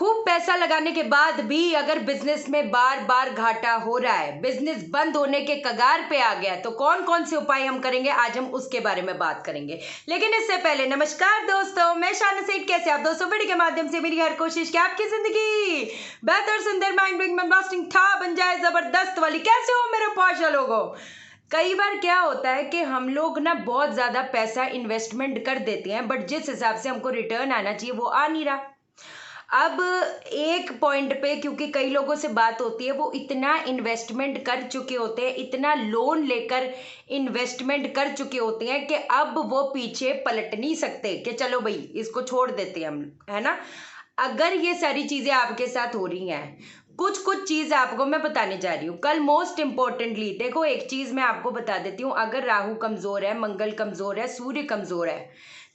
खूब पैसा लगाने के बाद भी अगर बिजनेस में बार बार घाटा हो रहा है, बिजनेस बंद होने के कगार पे आ गया, तो कौन कौन से उपाय हम करेंगे, आज हम उसके बारे में बात करेंगे। लेकिन इससे पहले नमस्कार दोस्तों, मैं शाना सेठ। कैसे आप दोस्तों? वीडियो के माध्यम से मेरी हर कोशिश कि आपकी जिंदगी बेहतर, सुंदर, माइंड ब्लोइंग, ब्लास्टिंग था बन जाए, जबरदस्त वाली। कैसे हो मेरे पाशा लोगों? कई बार क्या होता है कि हम लोग ना बहुत ज्यादा पैसा इन्वेस्टमेंट कर देते हैं, बट जिस हिसाब से हमको रिटर्न आना चाहिए वो आ नहीं रहा। अब एक पॉइंट पे, क्योंकि कई लोगों से बात होती है, वो इतना इन्वेस्टमेंट कर चुके होते हैं, इतना लोन लेकर इन्वेस्टमेंट कर चुके होते हैं कि अब वो पीछे पलट नहीं सकते कि चलो भाई इसको छोड़ देते हैं हम, है ना। अगर ये सारी चीजें आपके साथ हो रही हैं, कुछ कुछ चीज आपको मैं बताने जा रही हूँ कल। मोस्ट इंपॉर्टेंटली देखो, एक चीज मैं आपको बता देती हूँ। अगर राहु कमजोर है, मंगल कमजोर है, सूर्य कमजोर है,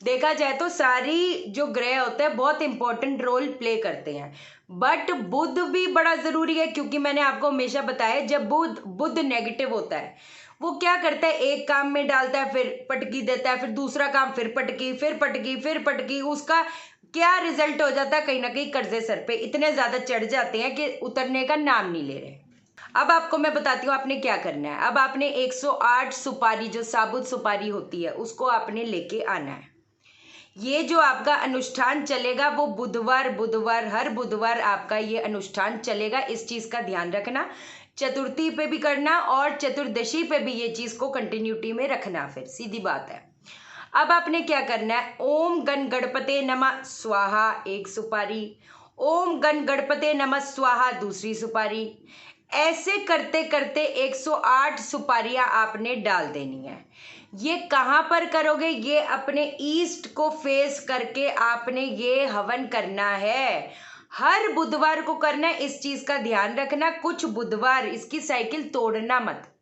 देखा जाए तो सारी जो ग्रह होते हैं बहुत इंपॉर्टेंट रोल प्ले करते हैं, बट बुध भी बड़ा जरूरी है। क्योंकि मैंने आपको हमेशा बताया, जब बुध नेगेटिव होता है, वो क्या करता है, एक काम में डालता है, फिर पटकी देता है, फिर दूसरा काम, फिर पटकी, फिर पटकी, फिर पटकी। उसका क्या रिजल्ट हो जाता है, कहीं ना कहीं कर्जे सर पे इतने ज्यादा चढ़ जाते हैं कि उतरने का नाम नहीं ले रहे। अब आपको मैं बताती हूँ आपने क्या करना है। अब आपने 108 सुपारी, जो साबुत सुपारी होती है, उसको आपने लेके आना है। ये जो आपका अनुष्ठान चलेगा वो बुधवार बुधवार, हर बुधवार आपका ये अनुष्ठान चलेगा। इस चीज का ध्यान रखना, चतुर्थी पे भी करना और चतुर्दशी पे भी ये चीज को कंटिन्यूटी में रखना। फिर सीधी बात है। अब आपने क्या करना है, ओम गण गणपते नमः स्वाहा एक सुपारी, ओम गण गणपते नमः स्वाहा दूसरी सुपारी। ऐसे करते करते 108 सुपारियां आपने डाल देनी है। ये कहाँ पर करोगे, ये अपने ईस्ट को फेस करके आपने ये हवन करना है। हर बुधवार को करना है, इस चीज का ध्यान रखना। कुछ बुधवार इसकी साइकिल तोड़ना मत।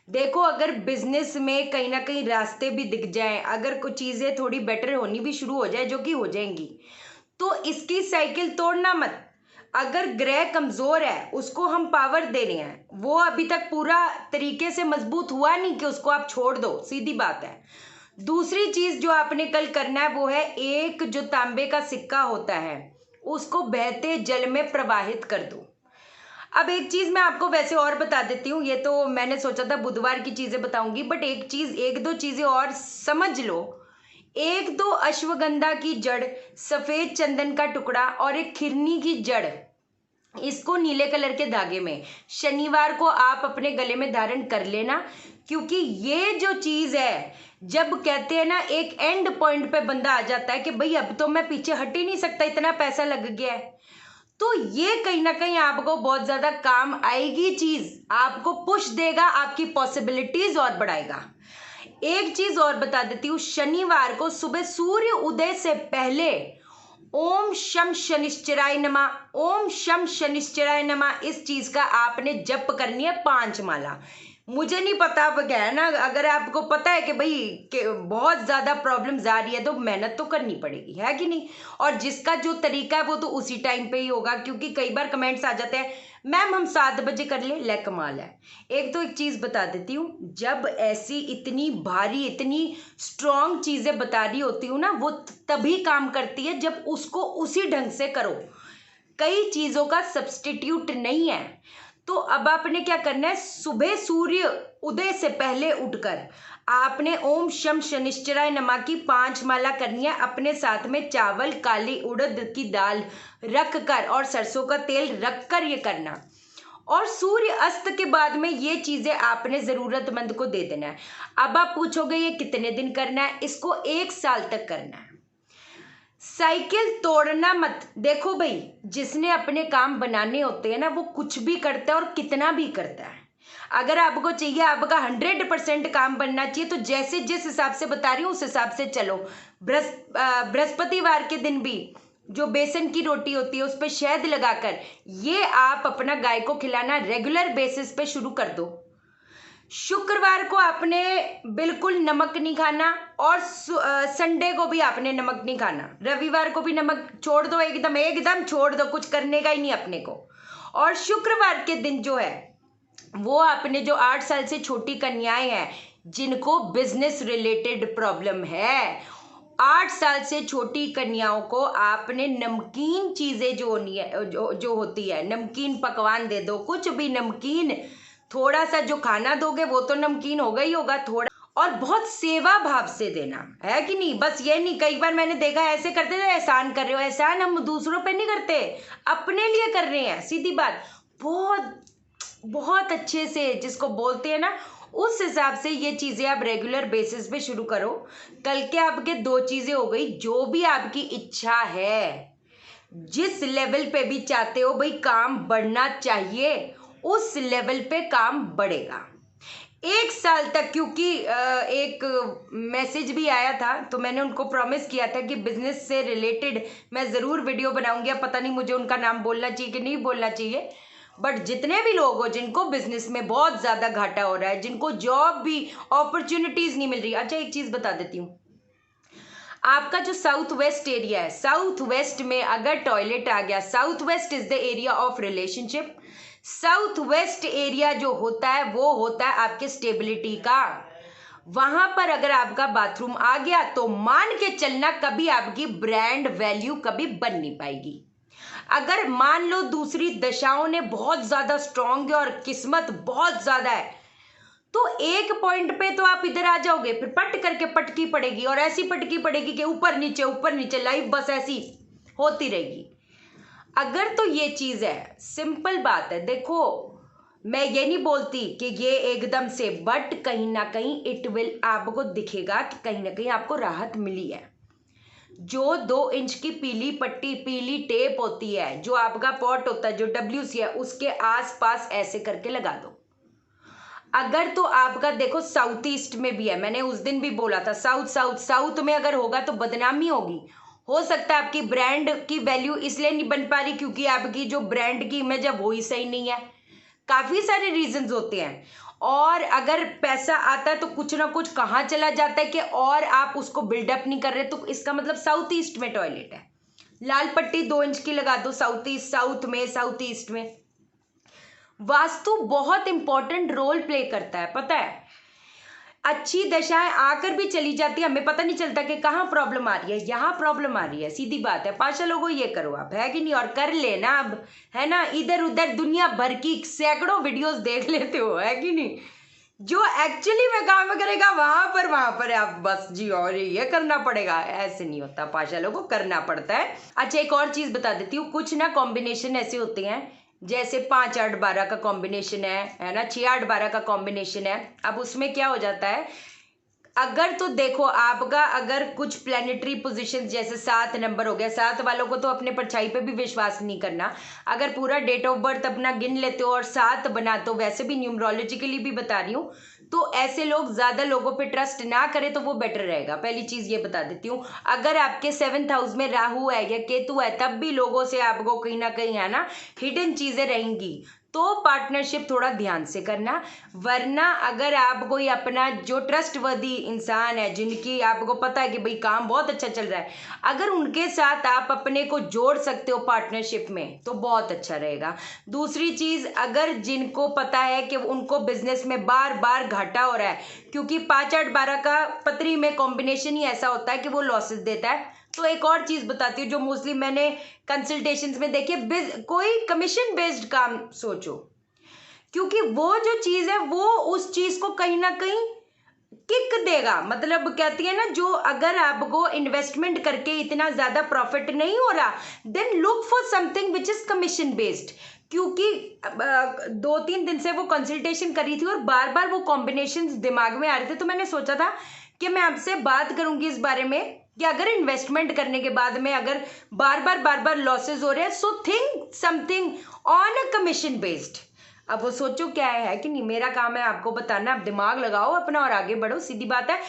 देखो, अगर बिजनेस में कहीं ना कहीं रास्ते भी दिख जाएं, अगर कुछ चीजें थोड़ी बेटर होनी भी शुरू हो जाए, जो कि हो जाएंगी, तो इसकी साइकिल तोड़ना मत। अगर ग्रह कमजोर है, उसको हम पावर दे रहे हैं, वो अभी तक पूरा तरीके से मजबूत हुआ नहीं कि उसको आप छोड़ दो, सीधी बात है। दूसरी चीज जो आपने कल करना है वो है, एक जो तांबे का सिक्का होता है उसको बहते जल में प्रवाहित कर दो। अब एक चीज मैं आपको वैसे और बता देती हूँ, ये तो मैंने सोचा था बुधवार की चीजें बताऊंगी, बट एक दो चीजें और समझ लो। एक दो अश्वगंधा की जड़, सफेद चंदन का टुकड़ा और एक खिरनी की जड़, इसको नीले कलर के धागे में शनिवार को आप अपने गले में धारण कर लेना। क्योंकि ये जो चीज है, जब कहते हैं ना एक एंड पॉइंट पे बंदा आ जाता है कि भाई अब तो मैं पीछे हट ही नहीं सकता, इतना पैसा लग गया है, तो ये कहीं ना कहीं आपको बहुत ज्यादा काम आएगी। चीज आपको पुश देगा, आपकी पॉसिबिलिटीज और बढ़ाएगा। एक चीज और बता देती हूँ, शनिवार को सुबह सूर्य उदय से पहले ओम शम शनिश्चराय नमः, ओम शम शनिश्चराय नमः, इस चीज का आपने जप करनी है 5 माला। मुझे नहीं पता अब क्या है ना, अगर आपको पता है कि भाई बहुत ज्यादा प्रॉब्लम्स आ रही है, तो मेहनत तो करनी पड़ेगी, है कि नहीं। और जिसका जो तरीका है वो तो उसी टाइम पे ही होगा। क्योंकि कई बार कमेंट्स आ जाते हैं, मैम हम 7 बजे कर ले कमाल है। एक चीज बता देती हूँ, जब ऐसी इतनी भारी, इतनी स्ट्रॉन्ग चीजें बता रही होती हूँ ना, वो तभी काम करती है जब उसको उसी ढंग से करो। कई चीजों का सब्स्टिट्यूट नहीं है। तो अब आपने क्या करना है, सुबह सूर्य उदय से पहले उठकर आपने ओम शम शनिश्चराय नमः की 5 माला करनी है। अपने साथ में चावल, काली उड़द की दाल रख कर और सरसों का तेल रख कर ये करना। और सूर्य अस्त के बाद में ये चीजें आपने जरूरतमंद को दे देना है। अब आप पूछोगे ये कितने दिन करना है, इसको 1 साल तक करना है। साइकिल तोड़ना मत। देखो भाई, जिसने अपने काम बनाने होते हैं ना, वो कुछ भी करता है और कितना भी करता है। अगर आपको चाहिए आपका 100% काम बनना चाहिए, तो जैसे जिस हिसाब से बता रही हूँ उस हिसाब से चलो। बृहस्पतिवार के दिन भी जो बेसन की रोटी होती है उस पर शहद लगाकर ये आप अपना गाय को खिलाना रेगुलर बेसिस पे शुरू कर दो। शुक्रवार को आपने बिल्कुल नमक नहीं खाना, और संडे को भी आपने नमक नहीं खाना। रविवार को भी नमक छोड़ दो, एकदम एकदम छोड़ दो, कुछ करने का ही नहीं अपने को। और शुक्रवार के दिन जो है वो आपने, जो 8 साल से छोटी कन्याएं हैं जिनको बिजनेस रिलेटेड प्रॉब्लम है, 8 साल से छोटी कन्याओं को आपने नमकीन चीजें जो होनी है, जो होती है, नमकीन पकवान दे दो, कुछ भी नमकीन, थोड़ा सा जो खाना दोगे वो तो नमकीन होगा ही होगा, थोड़ा, और बहुत सेवा भाव से देना है कि नहीं। बस ये नहीं, कई बार मैंने देखा ऐसे करते थे, एहसान कर रहे हो, एहसान हम दूसरों पे नहीं करते, अपने लिए कर रहे हैं, सीधी बात। बहुत बहुत अच्छे से जिसको बोलते हैं ना, उस हिसाब से ये चीज़ें आप रेगुलर बेसिस पे शुरू करो। कल के आपके 2 चीज़ें हो गई, जो भी आपकी इच्छा है, जिस लेवल पे भी चाहते हो भाई काम बढ़ना चाहिए, उस लेवल पे काम बढ़ेगा 1 साल तक। क्योंकि एक मैसेज भी आया था, तो मैंने उनको प्रॉमिस किया था कि बिजनेस से रिलेटेड मैं ज़रूर वीडियो बनाऊंगी। अब पता नहीं मुझे उनका नाम बोलना चाहिए कि नहीं बोलना चाहिए, बट जितने भी लोग हो जिनको बिजनेस में बहुत ज़्यादा घाटा हो रहा है, जिनको जॉब भी अपॉर्चुनिटीज़ नहीं मिल रही। अच्छा, एक चीज़ बता देती हूँ, आपका जो साउथ वेस्ट एरिया है, साउथ वेस्ट में अगर टॉयलेट आ गया, south west is the area of relationship. South west area जो होता है वो होता है आपके स्टेबिलिटी का। वहां पर अगर आपका बाथरूम आ गया तो मान के चलना, कभी आपकी ब्रांड वैल्यू कभी बन नहीं पाएगी। अगर मान लो दूसरी दशाओं ने बहुत ज्यादा स्ट्रांग है और किस्मत बहुत ज्यादा है, तो एक पॉइंट पे तो आप इधर आ जाओगे, फिर पट करके पटकी पड़ेगी, और ऐसी पटकी पड़ेगी कि ऊपर नीचे लाइफ बस ऐसी होती रहेगी। अगर तो ये चीज है, सिंपल बात है। देखो, मैं ये नहीं बोलती कि ये एकदम से, बट कहीं ना कहीं इट विल, आपको दिखेगा कि कहीं ना कहीं आपको राहत मिली है। जो 2 इंच की पीली पट्टी, पीली टेप होती है, जो आपका पॉट होता है, जो WC है, उसके आसपास ऐसे करके लगा दो। अगर तो आपका देखो साउथ ईस्ट में भी है, मैंने उस दिन भी बोला था, साउथ में अगर होगा तो बदनामी होगी। हो सकता है आपकी ब्रांड की वैल्यू इसलिए नहीं बन पा रही क्योंकि आपकी जो ब्रांड की इमेज है वो ही सही नहीं है। काफी सारे रीजंस होते हैं, और अगर पैसा आता है तो कुछ ना कुछ कहाँ चला जाता है कि, और आप उसको बिल्डअप नहीं कर रहे, तो इसका मतलब साउथ ईस्ट में टॉयलेट है, लाल पट्टी 2 इंच की लगा दो साउथ ईस्ट में। वास्तु बहुत इंपॉर्टेंट रोल प्ले करता है, पता है। अच्छी दशाएं आकर भी चली जाती है, हमें पता नहीं चलता कि कहाँ प्रॉब्लम आ रही है, यहाँ प्रॉब्लम आ रही है, सीधी बात है। पाशा लोगों, ये करो आप, है कि नहीं, और कर लेना अब, है ना। इधर उधर दुनिया भर की सैकड़ों वीडियोस देख लेते हो, है कि नहीं। जो एक्चुअली में काम करेगा वहां पर आप बस जी, और ये करना पड़ेगा, ऐसे नहीं होता पाशा लोगों, करना पड़ता है। अच्छा, एक और चीज बता देती हूँ, कुछ ना कॉम्बिनेशन ऐसे होते हैं, जैसे 5 8 12 का कॉम्बिनेशन है ना, 6 8 12 का कॉम्बिनेशन है। अब उसमें क्या हो जाता है, अगर तो देखो आपका, अगर कुछ प्लेनेटरी पोजीशंस जैसे 7 नंबर हो गया, 7 वालों को तो अपने परछाई पे भी विश्वास नहीं करना। अगर पूरा डेट ऑफ बर्थ अपना गिन लेते हो और 7 बनाते हो, वैसे भी न्यूमरोलॉजिकली भी बता रही हूँ, तो ऐसे लोग ज्यादा लोगों पे ट्रस्ट ना करें तो वो बेटर रहेगा। पहली चीज ये बता देती हूँ। अगर आपके 7th हाउस में राहु है या केतु है, तब भी लोगों से आपको कहीं ना कहीं, है ना, हिडन चीजें रहेंगी, तो पार्टनरशिप थोड़ा ध्यान से करना। वरना अगर आप कोई अपना जो ट्रस्टवर्दी इंसान है, जिनकी आपको पता है कि भाई काम बहुत अच्छा चल रहा है, अगर उनके साथ आप अपने को जोड़ सकते हो पार्टनरशिप में, तो बहुत अच्छा रहेगा। दूसरी चीज, अगर जिनको पता है कि उनको बिजनेस में बार बार घाटा हो रहा है, क्योंकि 5 8 12 का पत्री में कॉम्बिनेशन ही ऐसा होता है कि वो लॉसेस देता है। तो एक और चीज बताती हूँ जो मोस्टली मैंने कंसल्टेशंस में देखी, कोई कमीशन बेस्ड काम सोचो, क्योंकि वो जो चीज है वो उस चीज को कहीं ना कहीं किक देगा। मतलब कहती है ना, जो अगर आपको इन्वेस्टमेंट करके इतना ज्यादा प्रॉफिट नहीं हो रहा, then look for something which is commission based. क्योंकि 2 3 दिन से वो कंसल्टेशन करी थी और बार बार वो कॉम्बिनेशन दिमाग में आ रहे थे, तो मैंने सोचा था कि मैं आपसे बात करूंगी इस बारे में कि अगर इन्वेस्टमेंट करने के बाद में अगर बार बार लॉसेस हो रहे हैं, so think something on a commission based. अब वो सोचो क्या है कि नहीं, मेरा काम है आपको बताना, आप दिमाग लगाओ अपना और आगे बढ़ो, सीधी बात है।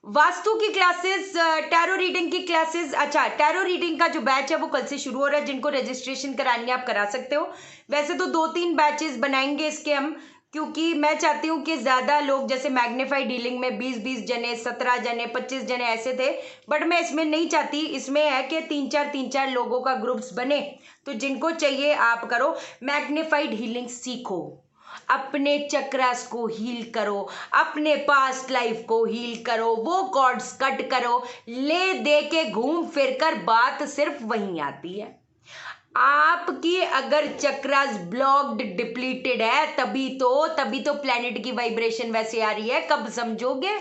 वास्तु की क्लासेस, टैरो रीडिंग की क्लासेस, अच्छा टैरो रीडिंग का जो बैच है वो कल से शुरू हो रहा है। जिनको रजिस्ट्रेशन करानी है आप करा सकते हो। वैसे तो 2 3 बैचेस बनाएंगे इसके हम, क्योंकि मैं चाहती हूँ कि ज़्यादा लोग, जैसे मैग्नीफाइड डीलिंग में 20 जने, 17 जने, 25 जने ऐसे थे, बट मैं इसमें नहीं चाहती। इसमें है कि 3 4 लोगों का ग्रुप्स बने, तो जिनको चाहिए आप करो, मैग्नीफाइड हीलिंग सीखो। अपने चक्रास को हील करो, अपने पास्ट लाइफ को हील करो, वो कॉर्ड्स कट करो। ले दे के घूम फिर कर बात सिर्फ वहीं आती है। आपकी अगर चक्रास ब्लॉक्ड डिप्लीटेड है तभी तो प्लेनेट की वाइब्रेशन वैसे आ रही है। कब समझोगे?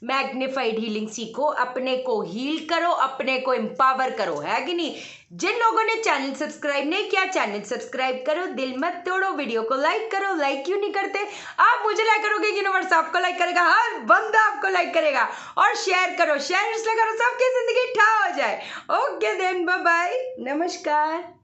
मैग्निफाइड हीलिंग सीखो, अपने को हील करो, अपने को एम्पावर करो, है कि नहीं? जिन लोगों ने चैनल सब्सक्राइब नहीं किया, चैनल सब्सक्राइब करो, दिल मत तोड़ो, वीडियो को लाइक करो। लाइक क्यों नहीं करते? आप मुझे लाइक करोगे, यूनिवर्स आपको लाइक करेगा, हर बंदा आपको लाइक करेगा। और शेयर करो, शेयर इसलिए करो सबकी जिंदगी ठा हो जाए। ओके देन, बाय बाय, नमस्कार।